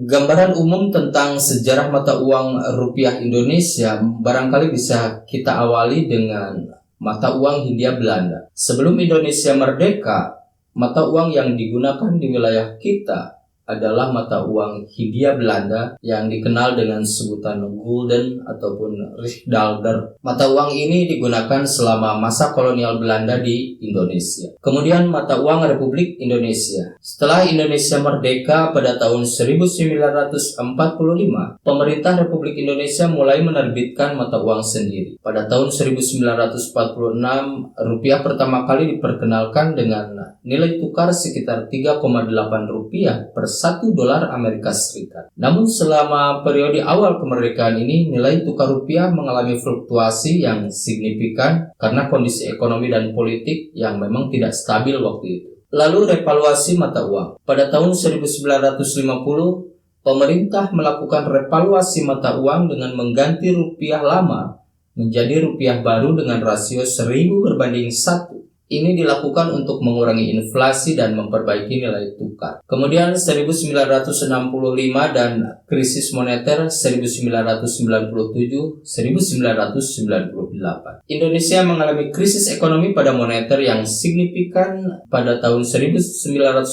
Gambaran umum tentang sejarah mata uang rupiah Indonesia barangkali bisa kita awali dengan mata uang Hindia Belanda. Sebelum Indonesia merdeka, mata uang yang digunakan di wilayah kita adalah mata uang Hindia Belanda yang dikenal dengan sebutan gulden ataupun riksdalder. Mata uang ini digunakan selama masa kolonial Belanda di Indonesia. Kemudian mata uang Republik Indonesia. Setelah Indonesia merdeka pada tahun 1945, pemerintah Republik Indonesia mulai menerbitkan mata uang sendiri. Pada tahun 1946, rupiah pertama kali diperkenalkan dengan nilai tukar sekitar 3,8 rupiah per $1 Amerika Serikat. Namun selama periode awal kemerdekaan ini, nilai tukar rupiah mengalami fluktuasi yang signifikan karena kondisi ekonomi dan politik yang memang tidak stabil waktu itu. Lalu revaluasi mata uang. Pada tahun 1950, pemerintah melakukan revaluasi mata uang dengan mengganti rupiah lama menjadi rupiah baru dengan rasio 1000:1. Ini dilakukan untuk mengurangi inflasi dan memperbaiki nilai tukar. Kemudian 1965 dan krisis moneter 1997-1998. Indonesia mengalami krisis ekonomi pada moneter yang signifikan pada tahun 1965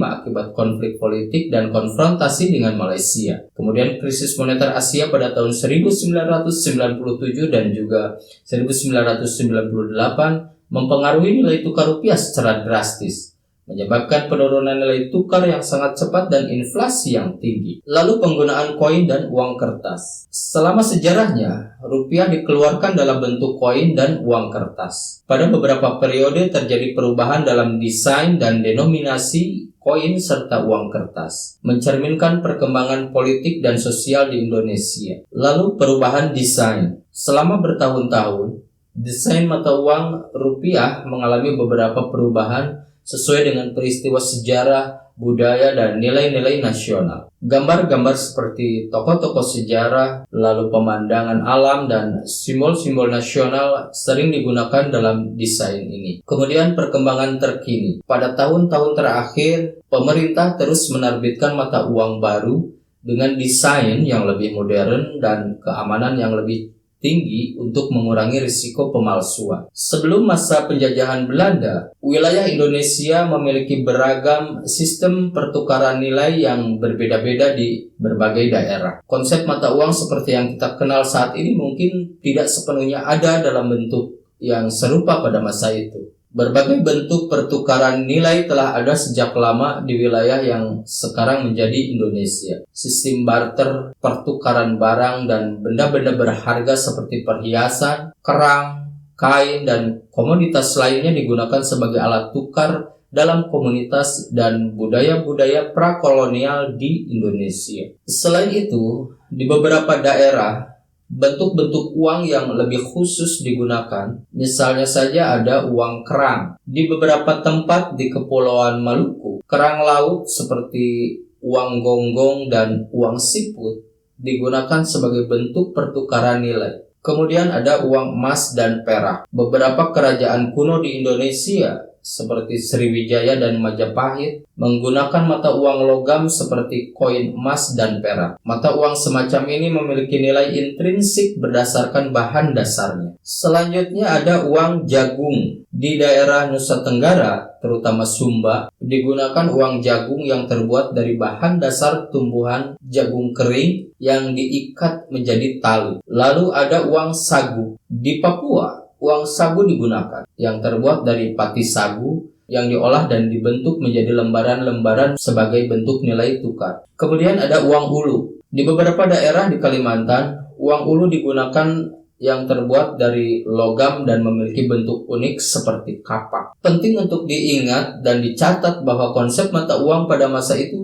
akibat konflik politik dan konfrontasi dengan Malaysia. Kemudian krisis moneter Asia pada tahun 1997 dan juga 1998 mempengaruhi nilai tukar rupiah secara drastis, menyebabkan penurunan nilai tukar yang sangat cepat dan inflasi yang tinggi. Lalu penggunaan koin dan uang kertas. Selama sejarahnya, rupiah dikeluarkan dalam bentuk koin dan uang kertas. Pada beberapa periode terjadi perubahan dalam desain dan denominasi koin serta uang kertas, mencerminkan perkembangan politik dan sosial di Indonesia. Lalu perubahan desain. Selama bertahun-tahun, desain mata uang rupiah mengalami beberapa perubahan sesuai dengan peristiwa sejarah, budaya, dan nilai-nilai nasional. Gambar-gambar seperti tokoh-tokoh sejarah, lalu pemandangan alam, dan simbol-simbol nasional sering digunakan dalam desain ini. Kemudian perkembangan terkini. Pada tahun-tahun terakhir, pemerintah terus menerbitkan mata uang baru dengan desain yang lebih modern dan keamanan yang lebih tinggi untuk mengurangi risiko pemalsuan. Sebelum masa penjajahan Belanda, wilayah Indonesia memiliki beragam sistem pertukaran nilai yang berbeda-beda di berbagai daerah. Konsep mata uang seperti yang kita kenal saat ini mungkin tidak sepenuhnya ada dalam bentuk yang serupa pada masa itu. Berbagai bentuk pertukaran nilai telah ada sejak lama di wilayah yang sekarang menjadi Indonesia. Sistem barter, pertukaran barang dan benda-benda berharga seperti perhiasan, kerang, kain, dan komoditas lainnya digunakan sebagai alat tukar dalam komunitas dan budaya-budaya prakolonial di Indonesia. Selain itu, di beberapa daerah, bentuk-bentuk uang yang lebih khusus digunakan, misalnya saja ada uang kerang. Di beberapa tempat di Kepulauan Maluku, kerang laut seperti uang gonggong dan uang siput digunakan sebagai bentuk pertukaran nilai. Kemudian ada uang emas dan perak. Beberapa kerajaan kuno di Indonesia seperti Sriwijaya dan Majapahit menggunakan mata uang logam seperti koin emas dan perak. Mata uang semacam ini memiliki nilai intrinsik berdasarkan bahan dasarnya. Selanjutnya ada uang jagung. Di daerah Nusa Tenggara, terutama Sumba, digunakan uang jagung yang terbuat dari bahan dasar tumbuhan jagung kering yang diikat menjadi tali. Lalu ada uang sagu. Di Papua, uang sagu digunakan yang terbuat dari pati sagu yang diolah dan dibentuk menjadi lembaran-lembaran sebagai bentuk nilai tukar. Kemudian ada uang ulu. Di beberapa daerah di Kalimantan, uang ulu digunakan yang terbuat dari logam dan memiliki bentuk unik seperti kapak. Penting untuk diingat dan dicatat bahwa konsep mata uang pada masa itu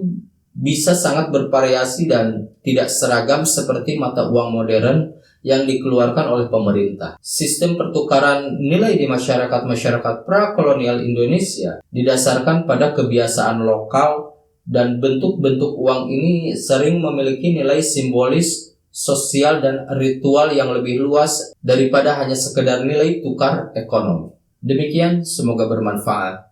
bisa sangat bervariasi dan tidak seragam seperti mata uang modern yang dikeluarkan oleh pemerintah. Sistem pertukaran nilai di masyarakat prakolonial Indonesia didasarkan pada kebiasaan lokal dan bentuk-bentuk uang ini sering memiliki nilai simbolis, sosial, dan ritual yang lebih luas daripada hanya sekedar nilai tukar ekonomi. Demikian, semoga bermanfaat.